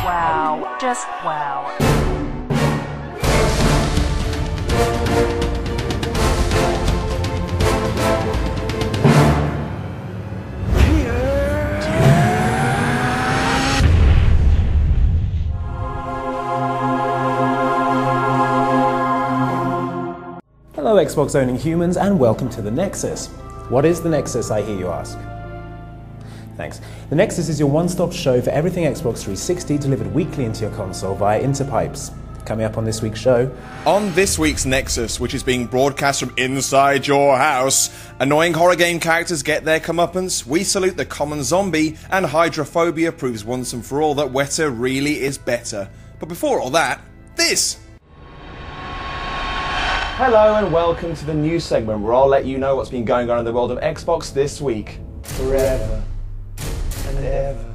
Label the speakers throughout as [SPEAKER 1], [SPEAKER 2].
[SPEAKER 1] Wow. Just wow.
[SPEAKER 2] Hello Xbox owning humans and welcome to the NExUS. What is the NExUS, I hear you ask? Thanks. The NExUS is your one-stop show for everything Xbox 360 delivered weekly into your console via interpipes. Coming up on this week's show.
[SPEAKER 3] On this week's NExUS, which is being broadcast from inside your house, annoying horror game characters get their comeuppance, we salute the common zombie, and Hydrophobia proves once and for all that wetter really is better. But before all that, this!
[SPEAKER 4] Hello and welcome to the news segment where I'll let you know what's been going on in the world of Xbox this week. Forever and ever.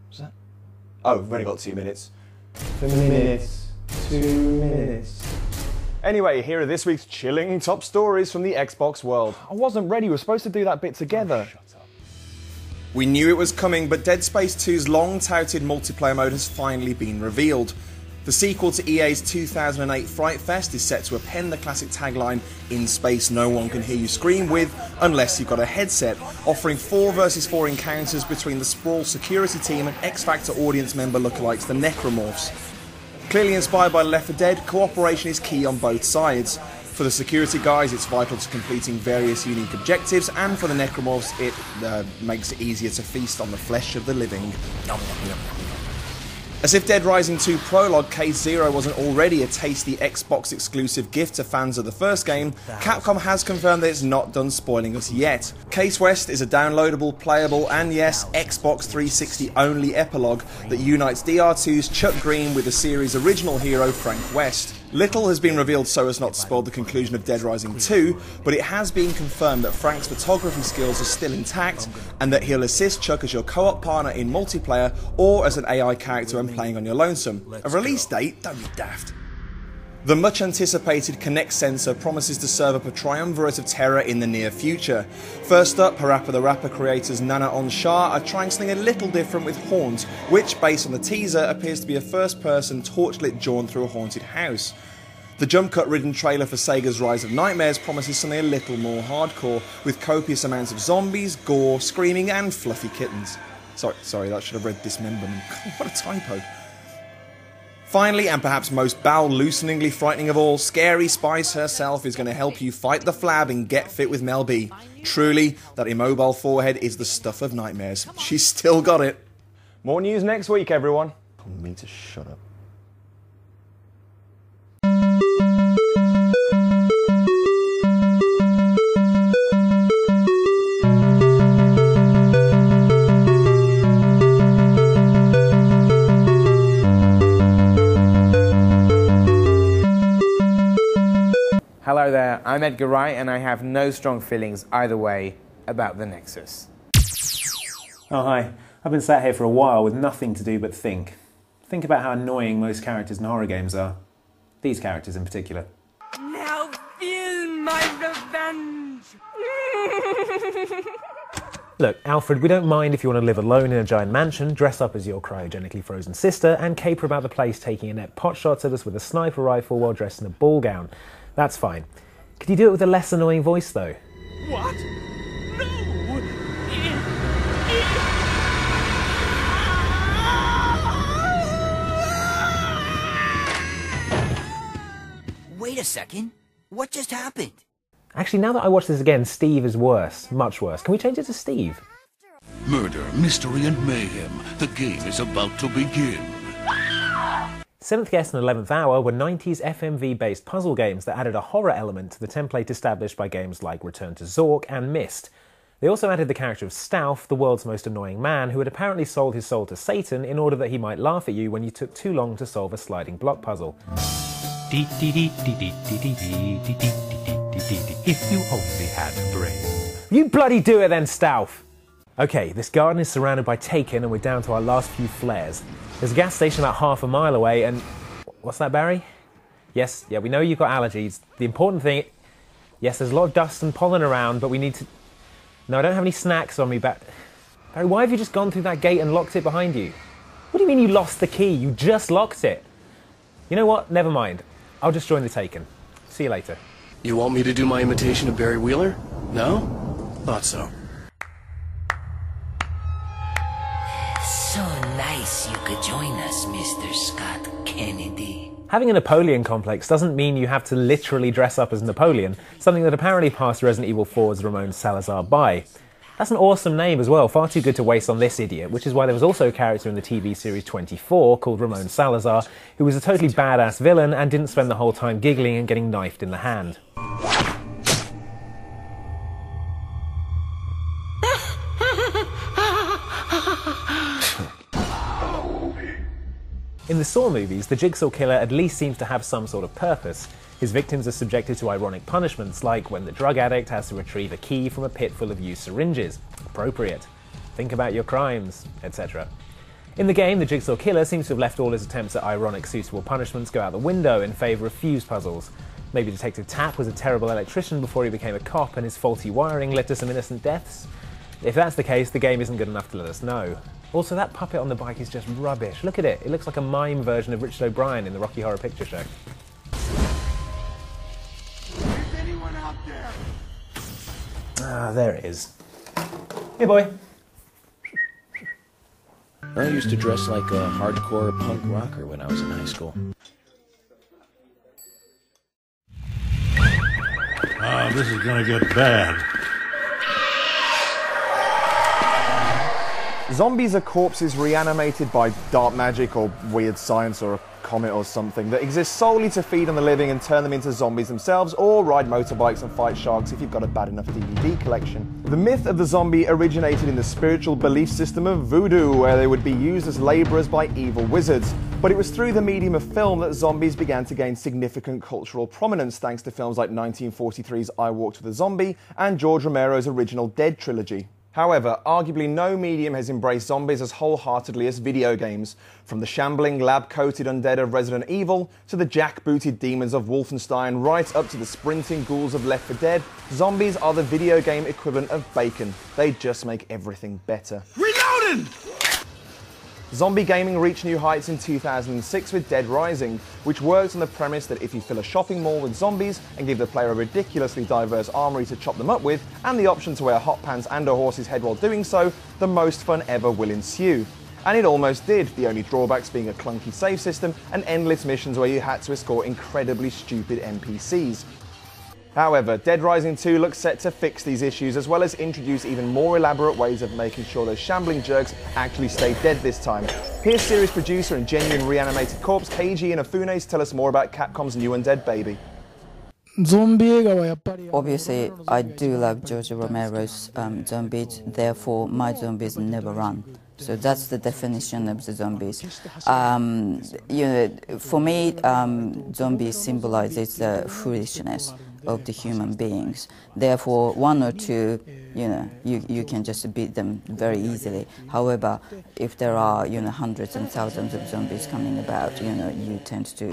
[SPEAKER 4] What's that? Oh, we've only got 2 minutes. For minutes, 2 minutes. Anyway, here are this week's chilling top stories from the Xbox world. I wasn't ready, we were supposed to do that bit together.
[SPEAKER 3] Oh, shut up. We knew it was coming, but Dead Space 2's long-touted multiplayer mode has finally been revealed. The sequel to EA's 2008 Fright Fest is set to append the classic tagline, "In space no one can hear you scream with unless you've got a headset," offering 4 versus 4 encounters between the Sprawl security team and X-Factor audience member lookalikes the Necromorphs. Clearly inspired by Left 4 Dead, cooperation is key on both sides. For the security guys, it's vital to completing various unique objectives, and for the Necromorphs, it makes it easier to feast on the flesh of the living. Nom, nom, nom. As if Dead Rising 2 Prologue Case Zero wasn't already a tasty Xbox exclusive gift to fans of the first game, Capcom has confirmed that it's not done spoiling us yet. Case West is a downloadable, playable, and yes, Xbox 360 only epilogue that unites DR2's Chuck Green with the series' original hero Frank West. Little has been revealed so as not to spoil the conclusion of Dead Rising 2, but it has been confirmed that Frank's photography skills are still intact, and that he'll assist Chuck as your co-op partner in multiplayer, or as an AI character when playing on your lonesome. A release date? Don't be daft. The much anticipated Kinect sensor promises to serve up a triumvirate of terror in the near future. First up, Parappa the Rapper creators Nana on Shah are trying something a little different with Haunt, which, based on the teaser, appears to be a first-person torchlit jaunt through a haunted house. The jump-cut-ridden trailer for Sega's Rise of Nightmares promises something a little more hardcore, with copious amounts of zombies, gore, screaming, and fluffy kittens. Sorry, that should have read dismemberment. What a typo. Finally, and perhaps most bowel-looseningly frightening of all, Scary Spice herself is going to help you fight the flab and get fit with Mel B. Truly, that immobile forehead is the stuff of nightmares. She's still got it.
[SPEAKER 4] More news next week, everyone. Tell me to shut up.
[SPEAKER 5] Hello there, I'm Edgar Wright and I have no strong feelings either way about the NExUS.
[SPEAKER 2] Oh hi, I've been sat here for a while with nothing to do but think. Think about how annoying most characters in horror games are. These characters in particular.
[SPEAKER 6] Now feel my revenge!
[SPEAKER 2] Look, Alfred, we don't mind if you want to live alone in a giant mansion, dress up as your cryogenically frozen sister, and caper about the place taking inept potshots at us with a sniper rifle while dressed in a ball gown. That's fine. Could you do it with a less annoying voice, though?
[SPEAKER 6] What? No!
[SPEAKER 7] Wait a second. What just happened?
[SPEAKER 2] Actually, now that I watch this again, Steve is worse. Much worse. Can we change it to Steve?
[SPEAKER 8] Murder, mystery and mayhem. The game is about to begin.
[SPEAKER 2] 7th Guest and 11th Hour were 90s FMV-based puzzle games that added a horror element to the template established by games like Return to Zork and Myst. They also added the character of Stauf, the world's most annoying man, who had apparently sold his soul to Satan in order that he might laugh at you when you took too long to solve a sliding block puzzle.
[SPEAKER 9] If you only had a brain.
[SPEAKER 2] You bloody do it then, Stauf! Okay, this garden is surrounded by Taken and we're down to our last few flares. There's a gas station about half a mile away and... What's that, Barry? Yes, yeah, we know you've got allergies. The important thing... Yes, there's a lot of dust and pollen around, but we need to... No, I don't have any snacks on me, Barry, why have you just gone through that gate and locked it behind you? What do you mean you lost the key? You just locked it. You know what? Never mind. I'll just join the Taken. See you later.
[SPEAKER 10] You want me to do my imitation of Barry Wheeler? No? Thought so.
[SPEAKER 7] So nice you could join us, Mr. Scott Kennedy.
[SPEAKER 2] Having a Napoleon complex doesn't mean you have to literally dress up as Napoleon, something that apparently passed Resident Evil 4's Ramon Salazar by. That's an awesome name as well, far too good to waste on this idiot, which is why there was also a character in the TV series 24 called Ramon Salazar, who was a totally badass villain and didn't spend the whole time giggling and getting knifed in the hand. In the Saw movies, the Jigsaw Killer at least seems to have some sort of purpose. His victims are subjected to ironic punishments, like when the drug addict has to retrieve a key from a pit full of used syringes. Appropriate. Think about your crimes, etc. In the game, the Jigsaw Killer seems to have left all his attempts at ironic suitable punishments go out the window in favour of fuse puzzles. Maybe Detective Tapp was a terrible electrician before he became a cop and his faulty wiring led to some innocent deaths? If that's the case, the game isn't good enough to let us know. Also, that puppet on the bike is just rubbish. Look at it. It looks like a mime version of Richard O'Brien in the Rocky Horror Picture Show.
[SPEAKER 6] Is anyone out there?
[SPEAKER 2] Ah, there it is. Hey, boy.
[SPEAKER 11] I used to dress like a hardcore punk rocker when I was in high school.
[SPEAKER 12] Ah, this is gonna get bad.
[SPEAKER 3] Zombies are corpses reanimated by dark magic or weird science or a comet or something that exists solely to feed on the living and turn them into zombies themselves, or ride motorbikes and fight sharks if you've got a bad enough DVD collection. The myth of the zombie originated in the spiritual belief system of voodoo, where they would be used as labourers by evil wizards. But it was through the medium of film that zombies began to gain significant cultural prominence, thanks to films like 1943's I Walked with a Zombie and George Romero's original Dead trilogy. However, arguably no medium has embraced zombies as wholeheartedly as video games. From the shambling, lab-coated undead of Resident Evil, to the jack-booted demons of Wolfenstein, right up to the sprinting ghouls of Left 4 Dead, zombies are the video game equivalent of bacon. They just make everything better.
[SPEAKER 6] Reloading!
[SPEAKER 3] Zombie gaming reached new heights in 2006 with Dead Rising, which works on the premise that if you fill a shopping mall with zombies and give the player a ridiculously diverse armory to chop them up with, and the option to wear hot pants and a horse's head while doing so, the most fun ever will ensue. And it almost did, the only drawbacks being a clunky save system and endless missions where you had to escort incredibly stupid NPCs. However, Dead Rising 2 looks set to fix these issues, as well as introduce even more elaborate ways of making sure those shambling jerks actually stay dead this time. Here's series producer and genuine reanimated corpse PEGI and Afunes tell us more about Capcom's new undead baby.
[SPEAKER 13] Obviously, I do love George Romero's zombies, therefore my zombies never run. So that's the definition of the zombies. You know, for me, zombies symbolizes the foolishness of the human beings. Therefore, one or two, you know, you can just beat them very easily. However, if there are, you know, hundreds and thousands of zombies coming about, you know, you tend to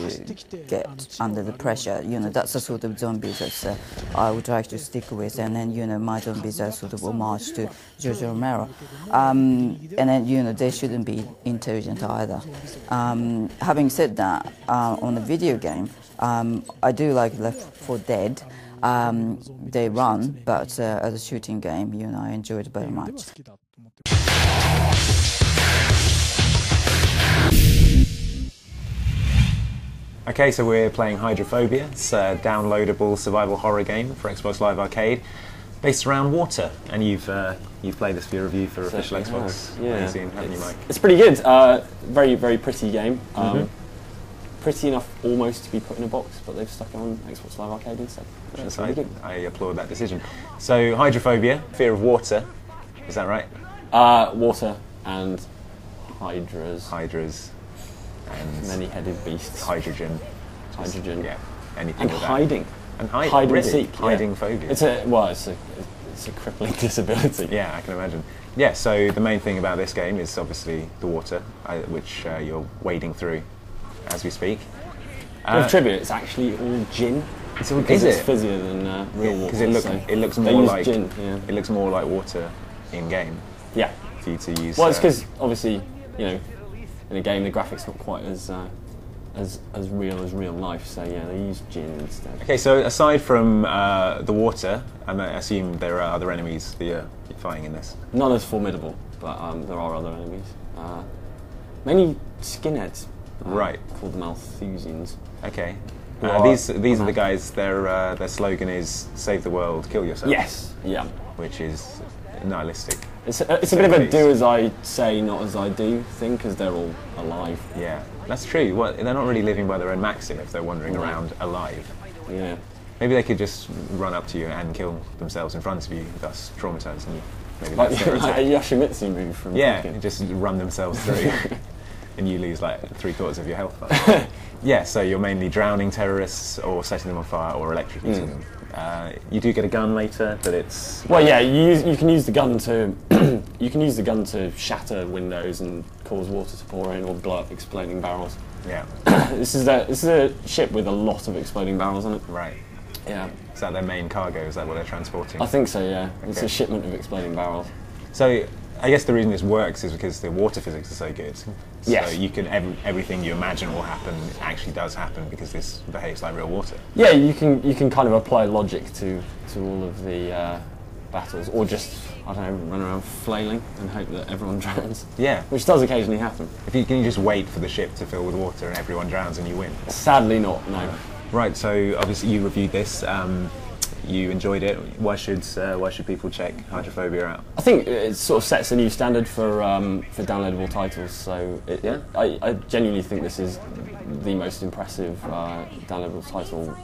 [SPEAKER 13] get under the pressure. You know, that's the sort of zombies that I would like to stick with. And then, you know, my zombies are sort of homage to George Romero. And then, you know, they shouldn't be intelligent either. Having said that, on the video game, I do like Left 4 Dead. They run, but as a shooting game, you know, I enjoy it very much.
[SPEAKER 2] Okay, so we're playing Hydrophobia. It's a downloadable survival horror game for Xbox Live Arcade, based around water. And you've played this for your review for official Xbox magazine, haven't you, Mike?
[SPEAKER 14] It's pretty good. Very, very pretty game. Pretty enough almost to be put in a box, but they've stuck it on Xbox Live Arcade instead.
[SPEAKER 2] Yes, I applaud that decision. So, Hydrophobia, fear of water, is that right?
[SPEAKER 14] Water and hydras.
[SPEAKER 2] Hydras. And
[SPEAKER 14] many-headed beasts.
[SPEAKER 2] Hydrogen.
[SPEAKER 14] Yeah.
[SPEAKER 2] Anything
[SPEAKER 14] and
[SPEAKER 2] with
[SPEAKER 14] hiding.
[SPEAKER 2] That. And hiding.
[SPEAKER 14] Hide
[SPEAKER 2] really?
[SPEAKER 14] and seek.
[SPEAKER 2] Hiding phobia.
[SPEAKER 14] It's a crippling disability.
[SPEAKER 2] Yeah, I can imagine. Yeah, so the main thing about this game is obviously the water, which you're wading through as we speak.
[SPEAKER 14] With trivia, it's actually all gin.
[SPEAKER 2] It's
[SPEAKER 14] fizzier than real water.
[SPEAKER 2] Because it looks more like
[SPEAKER 14] gin. Yeah.
[SPEAKER 2] It looks more like water in game.
[SPEAKER 14] Yeah.
[SPEAKER 2] For you to use.
[SPEAKER 14] Well, it's because obviously, you know, in a game. The graphics not quite as real as real life. So yeah, they use gin instead.
[SPEAKER 2] Okay, so aside from the water, I assume there are other enemies that you're fighting in this.
[SPEAKER 14] Not as formidable, but there are other enemies. Mainly skinheads.
[SPEAKER 2] Right.
[SPEAKER 14] Called Malthusians.
[SPEAKER 2] Okay. These are the guys. Their slogan is "Save the world, kill yourself."
[SPEAKER 14] Yes. Yeah.
[SPEAKER 2] Which is nihilistic.
[SPEAKER 14] It's a bit of a do as I say, not as I do thing, because they're all alive.
[SPEAKER 2] Yeah, that's true. Well, they're not really living by their own maxim if they're wandering around alive.
[SPEAKER 14] Yeah.
[SPEAKER 2] Maybe they could just run up to you and kill themselves in front of you, thus traumatising you. Maybe
[SPEAKER 14] Like,
[SPEAKER 2] that's their
[SPEAKER 14] like a
[SPEAKER 2] attack.
[SPEAKER 14] Yoshimitsu move from
[SPEAKER 2] Yeah, just run themselves through, and you lose like 3/4 of your health. Yeah, so you're mainly drowning terrorists, or setting them on fire, or electrocuting them. You do get a gun later, but it's
[SPEAKER 14] well, yeah. You can use the gun to you can use the gun to shatter windows and cause water to pour in, or blow up exploding barrels.
[SPEAKER 2] Yeah.
[SPEAKER 14] This is a ship with a lot of exploding barrels on it.
[SPEAKER 2] Right.
[SPEAKER 14] Yeah.
[SPEAKER 2] Is that their main cargo? Is that what they're transporting?
[SPEAKER 14] I think so. Yeah.
[SPEAKER 2] Okay.
[SPEAKER 14] It's a shipment of exploding barrels.
[SPEAKER 2] So I guess the reason this works is because the water physics are so good. So
[SPEAKER 14] Yes.
[SPEAKER 2] you can everything you imagine will happen actually does happen because this behaves like real water.
[SPEAKER 14] Yeah, you can kind of apply logic to all of the battles, or just, I don't know, run around flailing and hope that everyone drowns.
[SPEAKER 2] Yeah.
[SPEAKER 14] Which does occasionally happen.
[SPEAKER 2] Can you just wait for the ship to fill with water and everyone drowns and you win?
[SPEAKER 14] Sadly not, no.
[SPEAKER 2] Right, so obviously you reviewed this, you enjoyed it. Why should people check Hydrophobia out?
[SPEAKER 14] I think it sort of sets a new standard for downloadable titles. So I genuinely think this is the most impressive downloadable title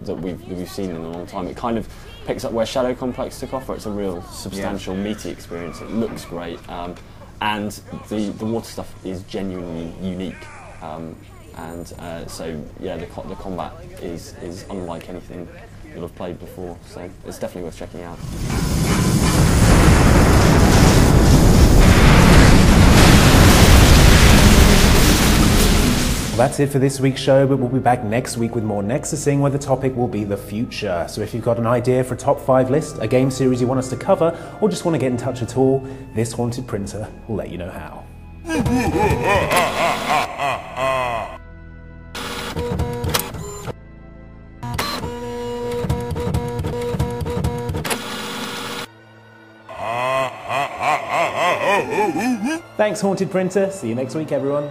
[SPEAKER 14] that we've seen in a long time. It kind of picks up where Shadow Complex took off, where it's a real substantial, meaty experience. It looks great, and the water stuff is genuinely unique. So yeah, the combat is unlike anything you'll have played before, so it's definitely worth checking out.
[SPEAKER 2] Well, that's it for this week's show, but we'll be back next week with more NExUSing, where the topic will be the future. So if you've got an idea for a top 5 list, a game series you want us to cover, or just want to get in touch at all, this haunted printer will let you know how. Thanks, Haunted Printer. See you next week, everyone.